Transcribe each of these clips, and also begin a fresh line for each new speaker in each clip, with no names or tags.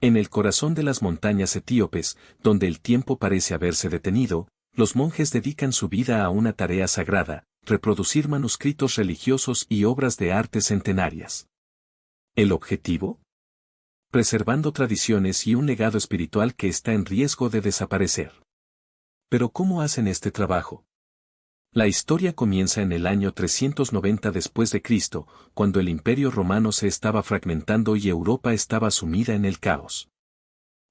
En el corazón de las montañas etíopes, donde el tiempo parece haberse detenido, los monjes dedican su vida a una tarea sagrada, reproducir manuscritos religiosos y obras de arte centenarias. ¿El objetivo? Preservando tradiciones y un legado espiritual que está en riesgo de desaparecer. Pero ¿cómo hacen este trabajo? La historia comienza en el año 390 después de Cristo, cuando el Imperio Romano se estaba fragmentando y Europa estaba sumida en el caos.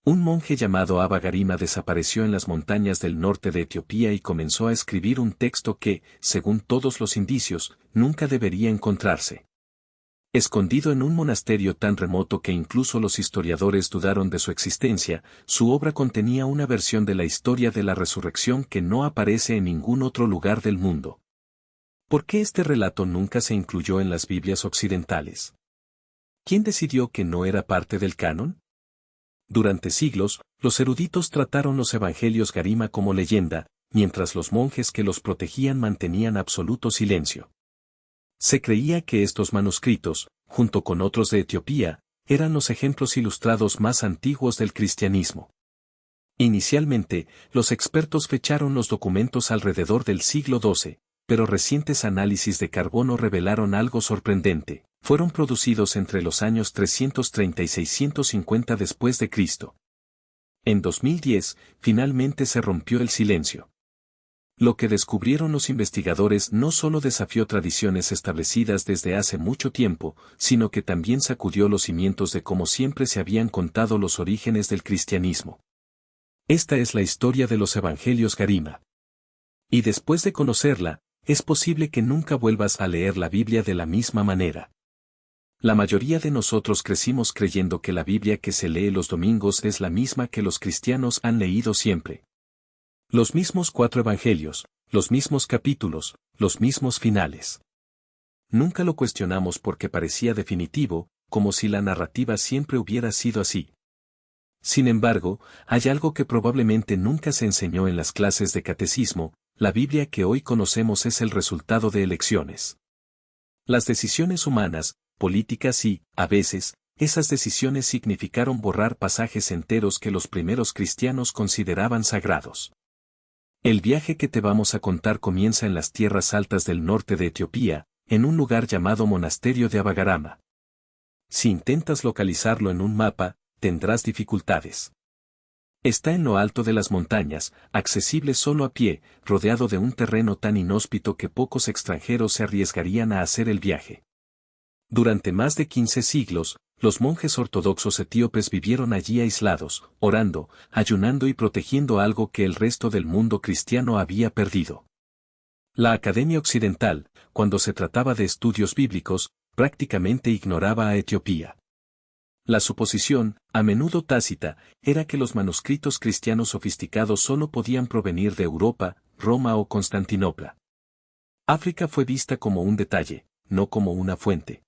Un monje llamado Abba Garima desapareció en las montañas del norte de Etiopía y comenzó a escribir un texto que, según todos los indicios, nunca debería encontrarse. Escondido en un monasterio tan remoto que incluso los historiadores dudaron de su existencia, su obra contenía una versión de la historia de la resurrección que no aparece en ningún otro lugar del mundo. ¿Por qué este relato nunca se incluyó en las Biblias occidentales? ¿Quién decidió que no era parte del canon? Durante siglos, los eruditos trataron los evangelios Garima como leyenda, mientras los monjes que los protegían mantenían absoluto silencio. Se creía que estos manuscritos, junto con otros de Etiopía, eran los ejemplos ilustrados más antiguos del cristianismo. Inicialmente, los expertos fecharon los documentos alrededor del siglo XII, pero recientes análisis de carbono revelaron algo sorprendente. Fueron producidos entre los años 330 y 650 después de Cristo. En 2010, finalmente se rompió el silencio. Lo que descubrieron los investigadores no solo desafió tradiciones establecidas desde hace mucho tiempo, sino que también sacudió los cimientos de cómo siempre se habían contado los orígenes del cristianismo. Esta es la historia de los evangelios Garima. Y después de conocerla, es posible que nunca vuelvas a leer la Biblia de la misma manera. La mayoría de nosotros crecimos creyendo que la Biblia que se lee los domingos es la misma que los cristianos han leído siempre. Los mismos 4 evangelios, los mismos capítulos, los mismos finales. Nunca lo cuestionamos porque parecía definitivo, como si la narrativa siempre hubiera sido así. Sin embargo, hay algo que probablemente nunca se enseñó en las clases de catecismo: la Biblia que hoy conocemos es el resultado de elecciones. Las decisiones humanas, políticas y, a veces, esas decisiones significaron borrar pasajes enteros que los primeros cristianos consideraban sagrados. El viaje que te vamos a contar comienza en las tierras altas del norte de Etiopía, en un lugar llamado Monasterio de Abba Garima. Si intentas localizarlo en un mapa, tendrás dificultades. Está en lo alto de las montañas, accesible solo a pie, rodeado de un terreno tan inhóspito que pocos extranjeros se arriesgarían a hacer el viaje. Durante más de 15 siglos, los monjes ortodoxos etíopes vivieron allí aislados, orando, ayunando y protegiendo algo que el resto del mundo cristiano había perdido. La Academia Occidental, cuando se trataba de estudios bíblicos, prácticamente ignoraba a Etiopía. La suposición, a menudo tácita, era que los manuscritos cristianos sofisticados solo podían provenir de Europa, Roma o Constantinopla. África fue vista como un detalle, no como una fuente.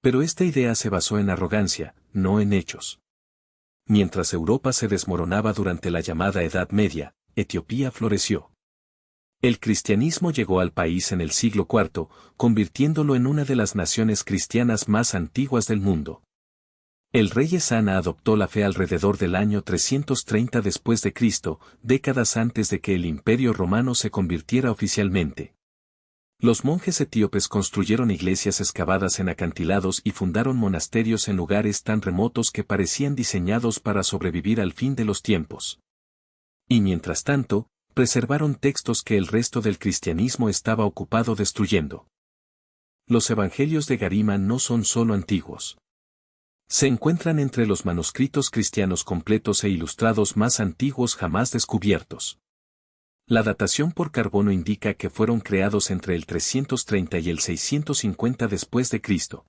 Pero esta idea se basó en arrogancia, no en hechos. Mientras Europa se desmoronaba durante la llamada Edad Media, Etiopía floreció. El cristianismo llegó al país en el siglo IV, convirtiéndolo en una de las naciones cristianas más antiguas del mundo. El rey Esana adoptó la fe alrededor del año 330 después de Cristo, décadas antes de que el Imperio Romano se convirtiera oficialmente. Los monjes etíopes construyeron iglesias excavadas en acantilados y fundaron monasterios en lugares tan remotos que parecían diseñados para sobrevivir al fin de los tiempos. Y mientras tanto, preservaron textos que el resto del cristianismo estaba ocupado destruyendo. Los evangelios de Garima no son solo antiguos. Se encuentran entre los manuscritos cristianos completos e ilustrados más antiguos jamás descubiertos. La datación por carbono indica que fueron creados entre el 330 y el 650 después de Cristo.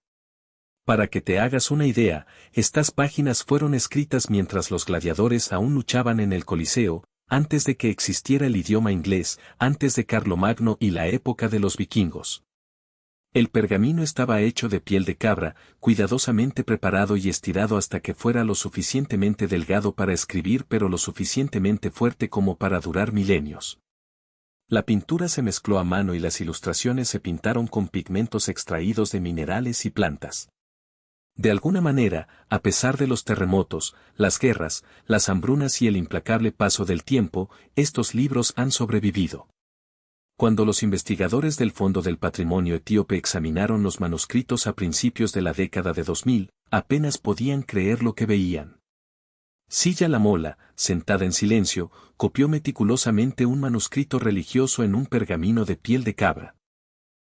Para que te hagas una idea, estas páginas fueron escritas mientras los gladiadores aún luchaban en el Coliseo, antes de que existiera el idioma inglés, antes de Carlomagno y la época de los vikingos. El pergamino estaba hecho de piel de cabra, cuidadosamente preparado y estirado hasta que fuera lo suficientemente delgado para escribir pero lo suficientemente fuerte como para durar milenios. La pintura se mezcló a mano y las ilustraciones se pintaron con pigmentos extraídos de minerales y plantas. De alguna manera, a pesar de los terremotos, las guerras, las hambrunas y el implacable paso del tiempo, estos libros han sobrevivido. Cuando los investigadores del Fondo del Patrimonio Etíope examinaron los manuscritos a principios de la década de 2000, apenas podían creer lo que veían. Silla Lamola, sentada en silencio, copió meticulosamente un manuscrito religioso en un pergamino de piel de cabra.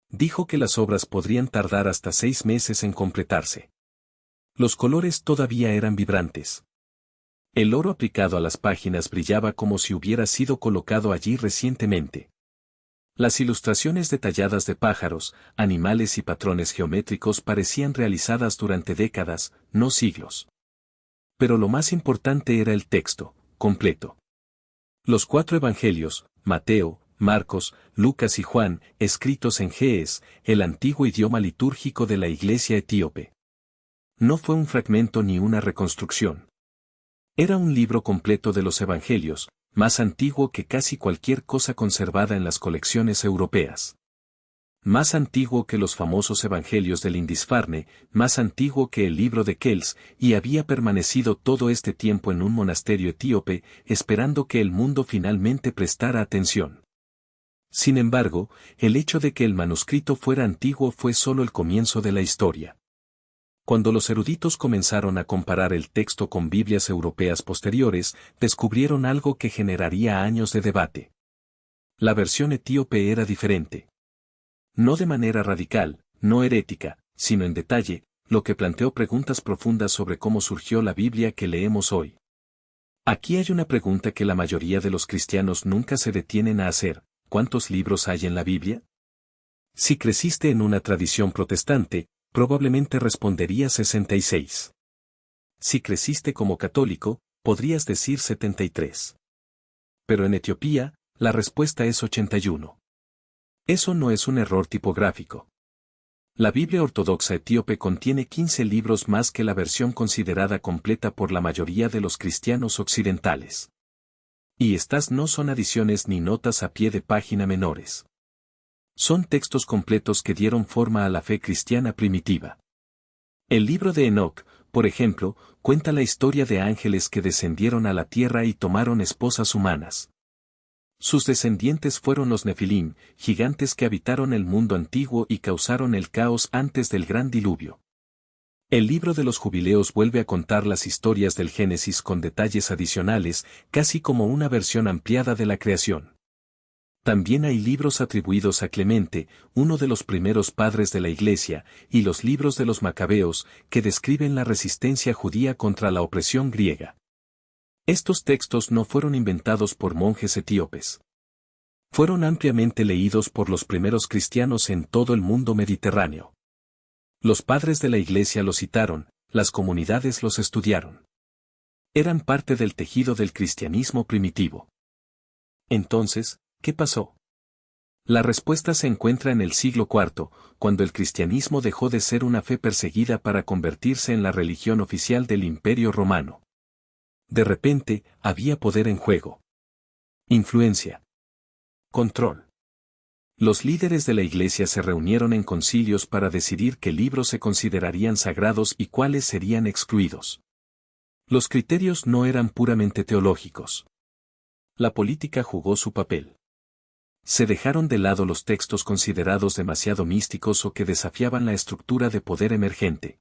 Dijo que las obras podrían tardar hasta 6 meses en completarse. Los colores todavía eran vibrantes. El oro aplicado a las páginas brillaba como si hubiera sido colocado allí recientemente. Las ilustraciones detalladas de pájaros, animales y patrones geométricos parecían realizadas durante décadas, no siglos. Pero lo más importante era el texto, completo. Los 4 evangelios, Mateo, Marcos, Lucas y Juan, escritos en ge'ez, el antiguo idioma litúrgico de la Iglesia etíope. No fue un fragmento ni una reconstrucción. Era un libro completo de los evangelios, más antiguo que casi cualquier cosa conservada en las colecciones europeas. Más antiguo que los famosos evangelios del Lindisfarne, más antiguo que el libro de Kells, y había permanecido todo este tiempo en un monasterio etíope, esperando que el mundo finalmente prestara atención. Sin embargo, el hecho de que el manuscrito fuera antiguo fue solo el comienzo de la historia. Cuando los eruditos comenzaron a comparar el texto con Biblias europeas posteriores, descubrieron algo que generaría años de debate. La versión etíope era diferente. No de manera radical, no herética, sino en detalle, lo que planteó preguntas profundas sobre cómo surgió la Biblia que leemos hoy. Aquí hay una pregunta que la mayoría de los cristianos nunca se detienen a hacer: ¿cuántos libros hay en la Biblia? Si creciste en una tradición protestante, probablemente responderías 66. Si creciste como católico, podrías decir 73. Pero en Etiopía, la respuesta es 81. Eso no es un error tipográfico. La Biblia ortodoxa etíope contiene 15 libros más que la versión considerada completa por la mayoría de los cristianos occidentales. Y estas no son adiciones ni notas a pie de página menores. Son textos completos que dieron forma a la fe cristiana primitiva. El libro de Enoc, por ejemplo, cuenta la historia de ángeles que descendieron a la tierra y tomaron esposas humanas. Sus descendientes fueron los Nefilim, gigantes que habitaron el mundo antiguo y causaron el caos antes del gran diluvio. El libro de los Jubileos vuelve a contar las historias del Génesis con detalles adicionales, casi como una versión ampliada de la creación. También hay libros atribuidos a Clemente, uno de los primeros padres de la Iglesia, y los libros de los Macabeos, que describen la resistencia judía contra la opresión griega. Estos textos no fueron inventados por monjes etíopes. Fueron ampliamente leídos por los primeros cristianos en todo el mundo mediterráneo. Los padres de la Iglesia los citaron, las comunidades los estudiaron. Eran parte del tejido del cristianismo primitivo. Entonces, ¿qué pasó? La respuesta se encuentra en el siglo IV, cuando el cristianismo dejó de ser una fe perseguida para convertirse en la religión oficial del Imperio Romano. De repente, había poder en juego. Influencia. Control. Los líderes de la Iglesia se reunieron en concilios para decidir qué libros se considerarían sagrados y cuáles serían excluidos. Los criterios no eran puramente teológicos. La política jugó su papel. Se dejaron de lado los textos considerados demasiado místicos o que desafiaban la estructura de poder emergente.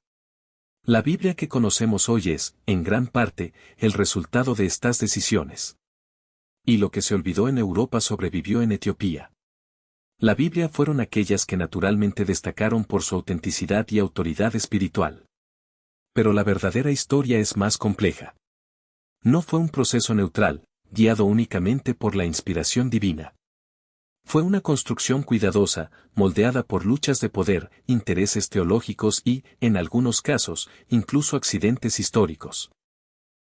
La Biblia que conocemos hoy es, en gran parte, el resultado de estas decisiones. Y lo que se olvidó en Europa sobrevivió en Etiopía. La Biblia fueron aquellas que naturalmente destacaron por su autenticidad y autoridad espiritual. Pero la verdadera historia es más compleja. No fue un proceso neutral, guiado únicamente por la inspiración divina. Fue una construcción cuidadosa, moldeada por luchas de poder, intereses teológicos y, en algunos casos, incluso accidentes históricos.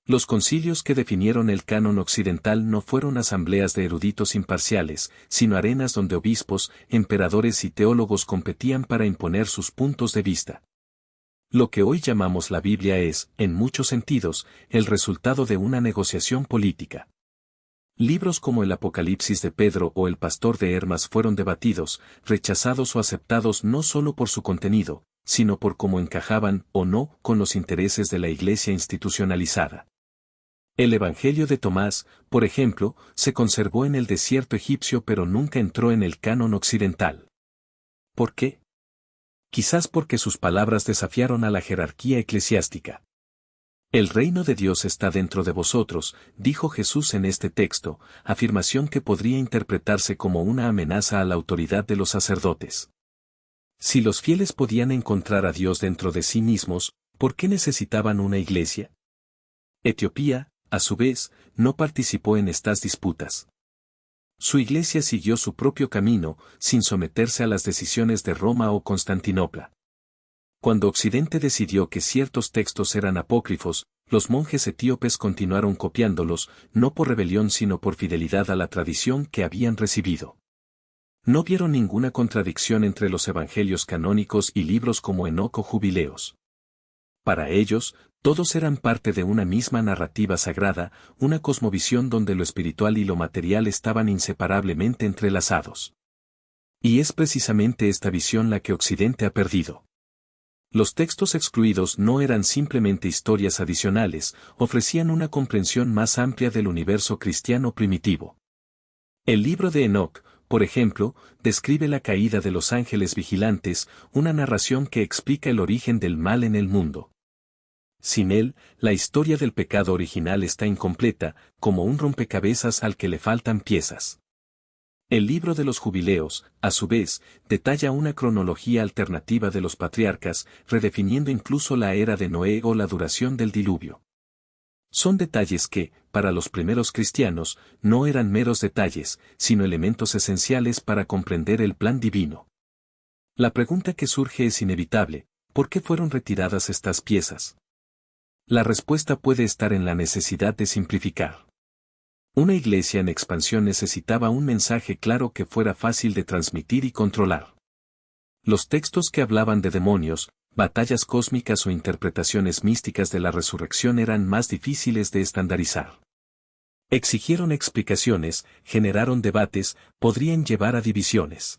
Los concilios que definieron el canon occidental no fueron asambleas de eruditos imparciales, sino arenas donde obispos, emperadores y teólogos competían para imponer sus puntos de vista. Lo que hoy llamamos la Biblia es, en muchos sentidos, el resultado de una negociación política. Libros como el Apocalipsis de Pedro o el Pastor de Hermas fueron debatidos, rechazados o aceptados no solo por su contenido, sino por cómo encajaban o no con los intereses de la Iglesia institucionalizada. El Evangelio de Tomás, por ejemplo, se conservó en el desierto egipcio pero nunca entró en el canon occidental. ¿Por qué? Quizás porque sus palabras desafiaron a la jerarquía eclesiástica. El reino de Dios está dentro de vosotros, dijo Jesús en este texto, afirmación que podría interpretarse como una amenaza a la autoridad de los sacerdotes. Si los fieles podían encontrar a Dios dentro de sí mismos, ¿por qué necesitaban una iglesia? Etiopía, a su vez, no participó en estas disputas. Su iglesia siguió su propio camino, sin someterse a las decisiones de Roma o Constantinopla. Cuando Occidente decidió que ciertos textos eran apócrifos, los monjes etíopes continuaron copiándolos, no por rebelión sino por fidelidad a la tradición que habían recibido. No vieron ninguna contradicción entre los evangelios canónicos y libros como Enoc o Jubileos. Para ellos, todos eran parte de una misma narrativa sagrada, una cosmovisión donde lo espiritual y lo material estaban inseparablemente entrelazados. Y es precisamente esta visión la que Occidente ha perdido. Los textos excluidos no eran simplemente historias adicionales, ofrecían una comprensión más amplia del universo cristiano primitivo. El libro de Enoc, por ejemplo, describe la caída de los ángeles vigilantes, una narración que explica el origen del mal en el mundo. Sin él, la historia del pecado original está incompleta, como un rompecabezas al que le faltan piezas. El libro de los Jubileos, a su vez, detalla una cronología alternativa de los patriarcas, redefiniendo incluso la era de Noé o la duración del diluvio. Son detalles que, para los primeros cristianos, no eran meros detalles, sino elementos esenciales para comprender el plan divino. La pregunta que surge es inevitable: ¿por qué fueron retiradas estas piezas? La respuesta puede estar en la necesidad de simplificar. Una iglesia en expansión necesitaba un mensaje claro que fuera fácil de transmitir y controlar. Los textos que hablaban de demonios, batallas cósmicas o interpretaciones místicas de la resurrección eran más difíciles de estandarizar. Exigieron explicaciones, generaron debates, podrían llevar a divisiones.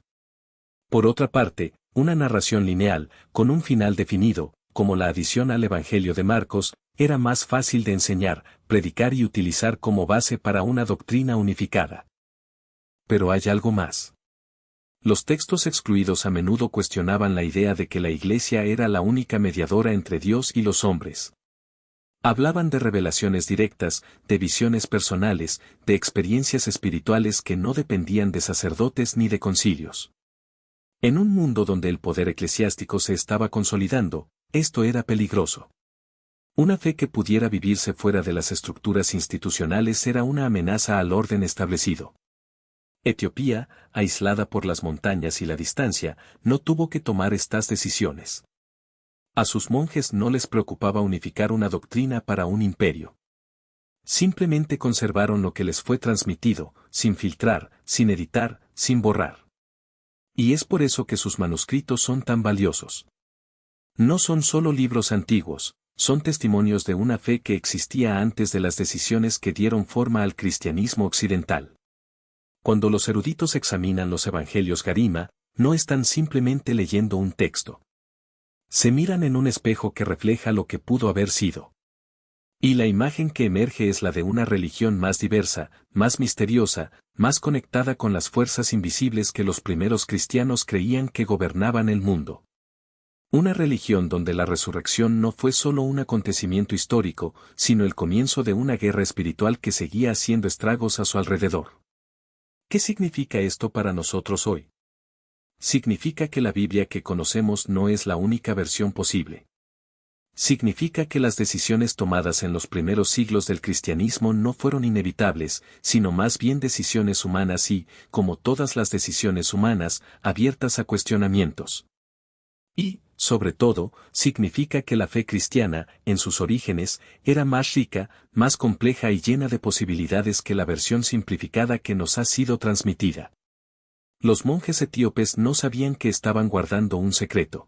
Por otra parte, una narración lineal, con un final definido, como la adición al Evangelio de Marcos, era más fácil de enseñar, predicar y utilizar como base para una doctrina unificada. Pero hay algo más. Los textos excluidos a menudo cuestionaban la idea de que la Iglesia era la única mediadora entre Dios y los hombres. Hablaban de revelaciones directas, de visiones personales, de experiencias espirituales que no dependían de sacerdotes ni de concilios. En un mundo donde el poder eclesiástico se estaba consolidando, esto era peligroso. Una fe que pudiera vivirse fuera de las estructuras institucionales era una amenaza al orden establecido. Etiopía, aislada por las montañas y la distancia, no tuvo que tomar estas decisiones. A sus monjes no les preocupaba unificar una doctrina para un imperio. Simplemente conservaron lo que les fue transmitido, sin filtrar, sin editar, sin borrar. Y es por eso que sus manuscritos son tan valiosos. No son solo libros antiguos, son testimonios de una fe que existía antes de las decisiones que dieron forma al cristianismo occidental. Cuando los eruditos examinan los evangelios Garima, no están simplemente leyendo un texto. Se miran en un espejo que refleja lo que pudo haber sido. Y la imagen que emerge es la de una religión más diversa, más misteriosa, más conectada con las fuerzas invisibles que los primeros cristianos creían que gobernaban el mundo. Una religión donde la resurrección no fue solo un acontecimiento histórico, sino el comienzo de una guerra espiritual que seguía haciendo estragos a su alrededor. ¿Qué significa esto para nosotros hoy? Significa que la Biblia que conocemos no es la única versión posible. Significa que las decisiones tomadas en los primeros siglos del cristianismo no fueron inevitables, sino más bien decisiones humanas y, como todas las decisiones humanas, abiertas a cuestionamientos. Y, sobre todo, significa que la fe cristiana, en sus orígenes, era más rica, más compleja y llena de posibilidades que la versión simplificada que nos ha sido transmitida. Los monjes etíopes no sabían que estaban guardando un secreto.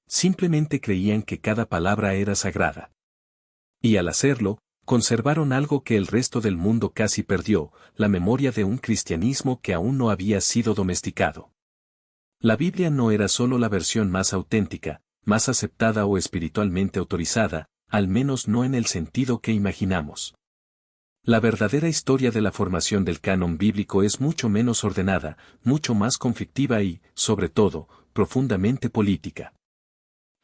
Simplemente creían que cada palabra era sagrada. Y al hacerlo, conservaron algo que el resto del mundo casi perdió, la memoria de un cristianismo que aún no había sido domesticado. La Biblia no era solo la versión más auténtica, más aceptada o espiritualmente autorizada, al menos no en el sentido que imaginamos. La verdadera historia de la formación del canon bíblico es mucho menos ordenada, mucho más conflictiva y, sobre todo, profundamente política.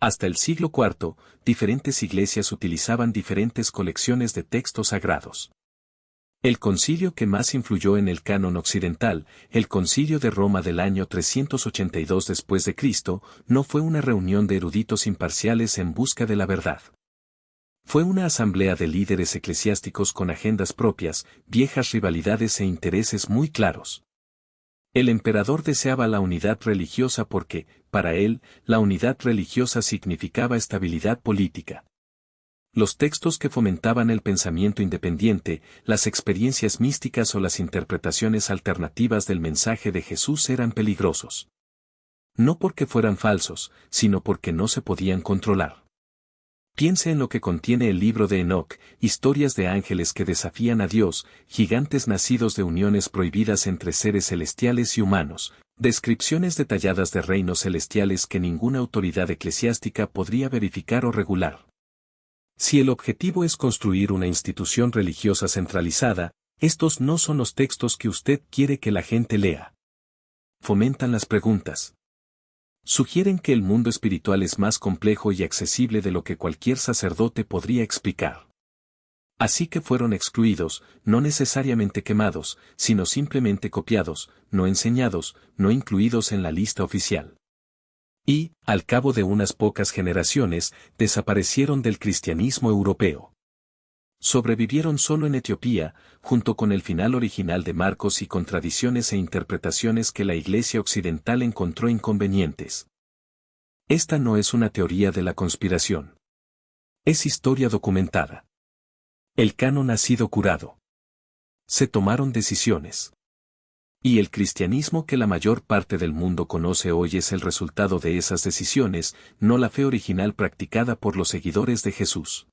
Hasta el siglo IV, diferentes iglesias utilizaban diferentes colecciones de textos sagrados. El concilio que más influyó en el canon occidental, el Concilio de Roma del año 382 después de Cristo, no fue una reunión de eruditos imparciales en busca de la verdad. Fue una asamblea de líderes eclesiásticos con agendas propias, viejas rivalidades e intereses muy claros. El emperador deseaba la unidad religiosa porque, para él, la unidad religiosa significaba estabilidad política. Los textos que fomentaban el pensamiento independiente, las experiencias místicas o las interpretaciones alternativas del mensaje de Jesús eran peligrosos. No porque fueran falsos, sino porque no se podían controlar. Piense en lo que contiene el libro de Enoc, historias de ángeles que desafían a Dios, gigantes nacidos de uniones prohibidas entre seres celestiales y humanos, descripciones detalladas de reinos celestiales que ninguna autoridad eclesiástica podría verificar o regular. Si el objetivo es construir una institución religiosa centralizada, estos no son los textos que usted quiere que la gente lea. Fomentan las preguntas. Sugieren que el mundo espiritual es más complejo y accesible de lo que cualquier sacerdote podría explicar. Así que fueron excluidos, no necesariamente quemados, sino simplemente copiados, no enseñados, no incluidos en la lista oficial. Y, al cabo de unas pocas generaciones, desaparecieron del cristianismo europeo. Sobrevivieron solo en Etiopía, junto con el final original de Marcos y con tradiciones e interpretaciones que la Iglesia occidental encontró inconvenientes. Esta no es una teoría de la conspiración. Es historia documentada. El canon ha sido curado. Se tomaron decisiones. Y el cristianismo que la mayor parte del mundo conoce hoy es el resultado de esas decisiones, no la fe original practicada por los seguidores de Jesús.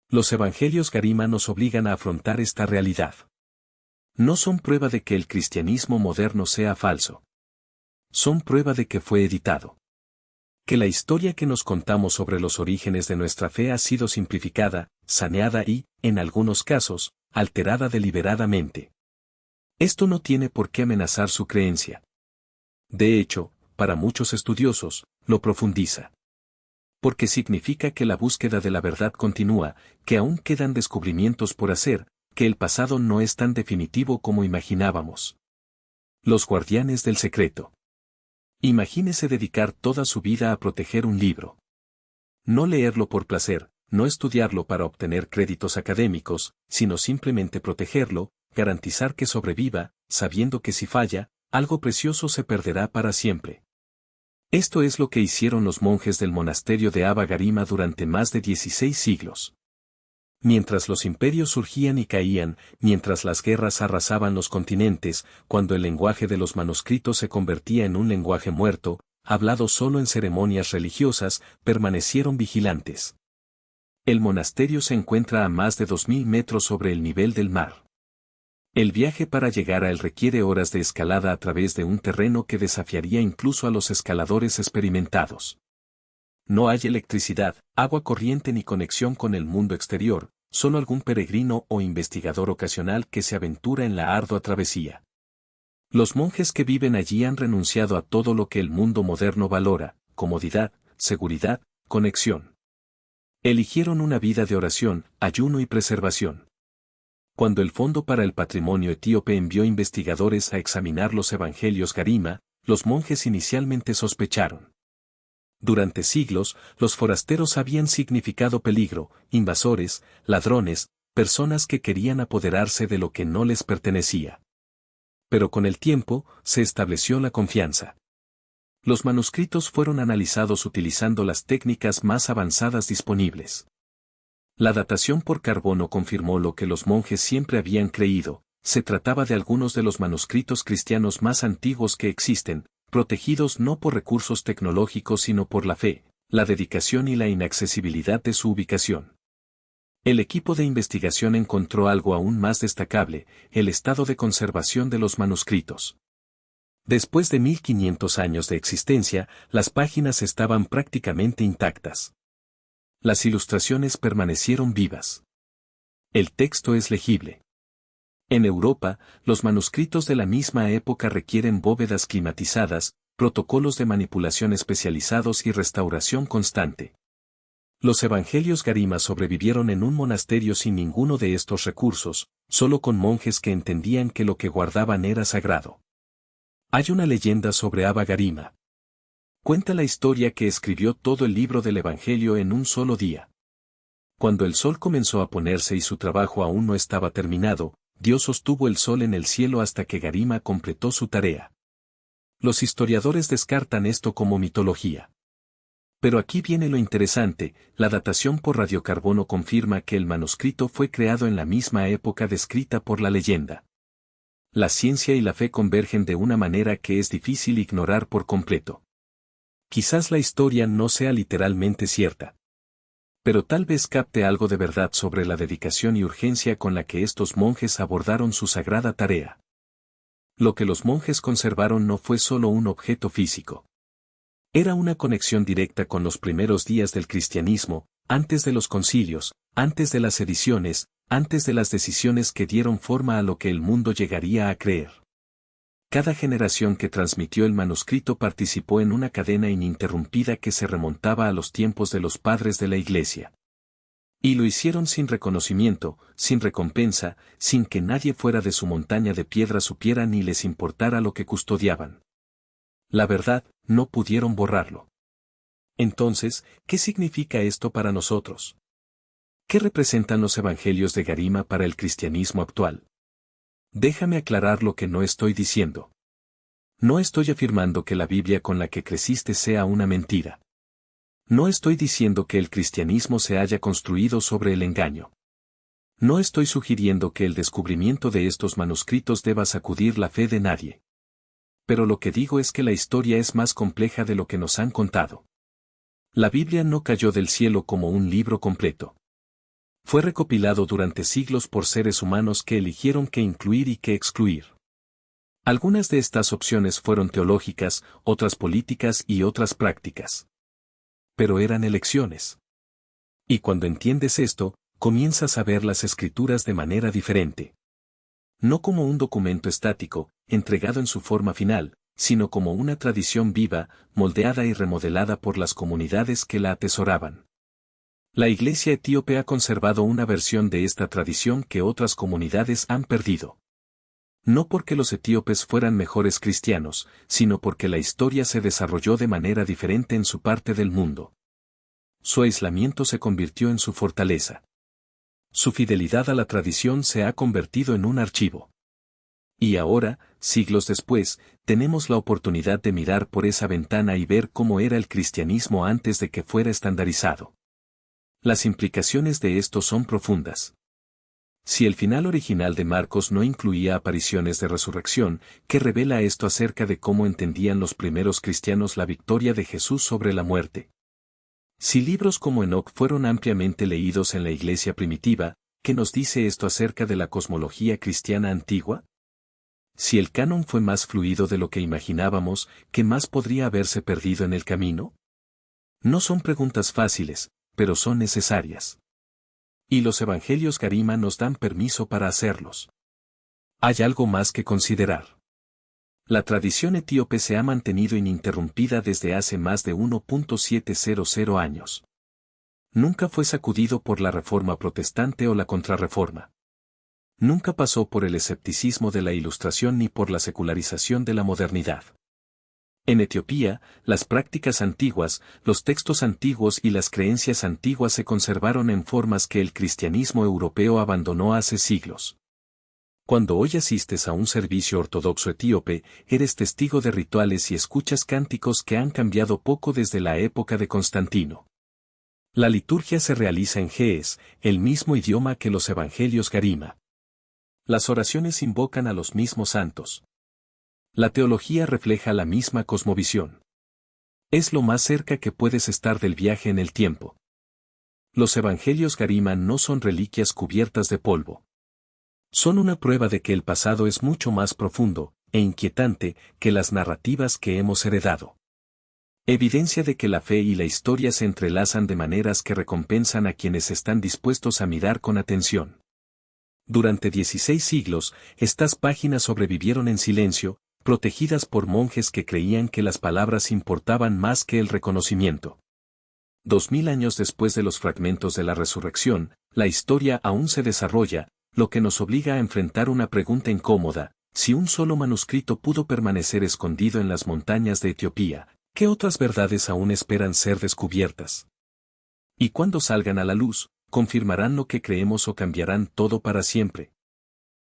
Los evangelios Garima nos obligan a afrontar esta realidad. No son prueba de que el cristianismo moderno sea falso. Son prueba de que fue editado. Que la historia que nos contamos sobre los orígenes de nuestra fe ha sido simplificada, saneada y, en algunos casos, alterada deliberadamente. Esto no tiene por qué amenazar su creencia. De hecho, para muchos estudiosos, lo profundiza. Porque significa que la búsqueda de la verdad continúa, que aún quedan descubrimientos por hacer, que el pasado no es tan definitivo como imaginábamos. Los guardianes del secreto. Imagínese dedicar toda su vida a proteger un libro. No leerlo por placer, no estudiarlo para obtener créditos académicos, sino simplemente protegerlo, garantizar que sobreviva, sabiendo que si falla, algo precioso se perderá para siempre. Esto es lo que hicieron los monjes del monasterio de Abba Garima durante más de 16 siglos. Mientras los imperios surgían y caían, mientras las guerras arrasaban los continentes, cuando el lenguaje de los manuscritos se convertía en un lenguaje muerto, hablado solo en ceremonias religiosas, permanecieron vigilantes. El monasterio se encuentra a más de 2000 metros sobre el nivel del mar. El viaje para llegar a él requiere horas de escalada a través de un terreno que desafiaría incluso a los escaladores experimentados. No hay electricidad, agua corriente ni conexión con el mundo exterior, solo algún peregrino o investigador ocasional que se aventura en la ardua travesía. Los monjes que viven allí han renunciado a todo lo que el mundo moderno valora: comodidad, seguridad, conexión. Eligieron una vida de oración, ayuno y preservación. Cuando el Fondo para el Patrimonio Etíope envió investigadores a examinar los evangelios Garima, los monjes inicialmente sospecharon. Durante siglos, los forasteros habían significado peligro, invasores, ladrones, personas que querían apoderarse de lo que no les pertenecía. Pero con el tiempo, se estableció la confianza. Los manuscritos fueron analizados utilizando las técnicas más avanzadas disponibles. La datación por carbono confirmó lo que los monjes siempre habían creído: se trataba de algunos de los manuscritos cristianos más antiguos que existen, protegidos no por recursos tecnológicos sino por la fe, la dedicación y la inaccesibilidad de su ubicación. El equipo de investigación encontró algo aún más destacable: el estado de conservación de los manuscritos. Después de 1500 años de existencia, las páginas estaban prácticamente intactas. Las ilustraciones permanecieron vivas. El texto es legible. En Europa, los manuscritos de la misma época requieren bóvedas climatizadas, protocolos de manipulación especializados y restauración constante. Los evangelios Garima sobrevivieron en un monasterio sin ninguno de estos recursos, solo con monjes que entendían que lo que guardaban era sagrado. Hay una leyenda sobre Abba Garima. Cuenta la historia que escribió todo el libro del Evangelio en un solo día. Cuando el sol comenzó a ponerse y su trabajo aún no estaba terminado, Dios sostuvo el sol en el cielo hasta que Garima completó su tarea. Los historiadores descartan esto como mitología. Pero aquí viene lo interesante, la datación por radiocarbono confirma que el manuscrito fue creado en la misma época descrita por la leyenda. La ciencia y la fe convergen de una manera que es difícil ignorar por completo. Quizás la historia no sea literalmente cierta. Pero tal vez capte algo de verdad sobre la dedicación y urgencia con la que estos monjes abordaron su sagrada tarea. Lo que los monjes conservaron no fue solo un objeto físico. Era una conexión directa con los primeros días del cristianismo, antes de los concilios, antes de las ediciones, antes de las decisiones que dieron forma a lo que el mundo llegaría a creer. Cada generación que transmitió el manuscrito participó en una cadena ininterrumpida que se remontaba a los tiempos de los padres de la Iglesia. Y lo hicieron sin reconocimiento, sin recompensa, sin que nadie fuera de su montaña de piedra supiera ni les importara lo que custodiaban. La verdad, no pudieron borrarlo. Entonces, ¿qué significa esto para nosotros? ¿Qué representan los evangelios de Garima para el cristianismo actual? Déjame aclarar lo que no estoy diciendo. No estoy afirmando que la Biblia con la que creciste sea una mentira. No estoy diciendo que el cristianismo se haya construido sobre el engaño. No estoy sugiriendo que el descubrimiento de estos manuscritos deba sacudir la fe de nadie. Pero lo que digo es que la historia es más compleja de lo que nos han contado. La Biblia no cayó del cielo como un libro completo. Fue recopilado durante siglos por seres humanos que eligieron qué incluir y qué excluir. Algunas de estas opciones fueron teológicas, otras políticas y otras prácticas. Pero eran elecciones. Y cuando entiendes esto, comienzas a ver las escrituras de manera diferente. No como un documento estático, entregado en su forma final, sino como una tradición viva, moldeada y remodelada por las comunidades que la atesoraban. La Iglesia etíope ha conservado una versión de esta tradición que otras comunidades han perdido. No porque los etíopes fueran mejores cristianos, sino porque la historia se desarrolló de manera diferente en su parte del mundo. Su aislamiento se convirtió en su fortaleza. Su fidelidad a la tradición se ha convertido en un archivo. Y ahora, siglos después, tenemos la oportunidad de mirar por esa ventana y ver cómo era el cristianismo antes de que fuera estandarizado. Las implicaciones de esto son profundas. Si el final original de Marcos no incluía apariciones de resurrección, ¿qué revela esto acerca de cómo entendían los primeros cristianos la victoria de Jesús sobre la muerte? Si libros como Enoc fueron ampliamente leídos en la iglesia primitiva, ¿qué nos dice esto acerca de la cosmología cristiana antigua? Si el canon fue más fluido de lo que imaginábamos, ¿qué más podría haberse perdido en el camino? No son preguntas fáciles, pero son necesarias. Y los evangelios Garima nos dan permiso para hacerlos. Hay algo más que considerar. La tradición etíope se ha mantenido ininterrumpida desde hace más de 1.700 años. Nunca fue sacudido por la Reforma Protestante o la Contrarreforma. Nunca pasó por el escepticismo de la Ilustración ni por la secularización de la modernidad. En Etiopía, las prácticas antiguas, los textos antiguos y las creencias antiguas se conservaron en formas que el cristianismo europeo abandonó hace siglos. Cuando hoy asistes a un servicio ortodoxo etíope, eres testigo de rituales y escuchas cánticos que han cambiado poco desde la época de Constantino. La liturgia se realiza en ge'ez, el mismo idioma que los evangelios Garima. Las oraciones invocan a los mismos santos. La teología refleja la misma cosmovisión. Es lo más cerca que puedes estar del viaje en el tiempo. Los evangelios Garima no son reliquias cubiertas de polvo. Son una prueba de que el pasado es mucho más profundo, e inquietante que las narrativas que hemos heredado. Evidencia de que la fe y la historia se entrelazan de maneras que recompensan a quienes están dispuestos a mirar con atención. Durante 16 siglos, estas páginas sobrevivieron en silencio, protegidas por monjes que creían que las palabras importaban más que el reconocimiento. 2000 años después de los fragmentos de la resurrección, la historia aún se desarrolla, lo que nos obliga a enfrentar una pregunta incómoda: si un solo manuscrito pudo permanecer escondido en las montañas de Etiopía, ¿qué otras verdades aún esperan ser descubiertas? Y cuando salgan a la luz, ¿confirmarán lo que creemos o cambiarán todo para siempre?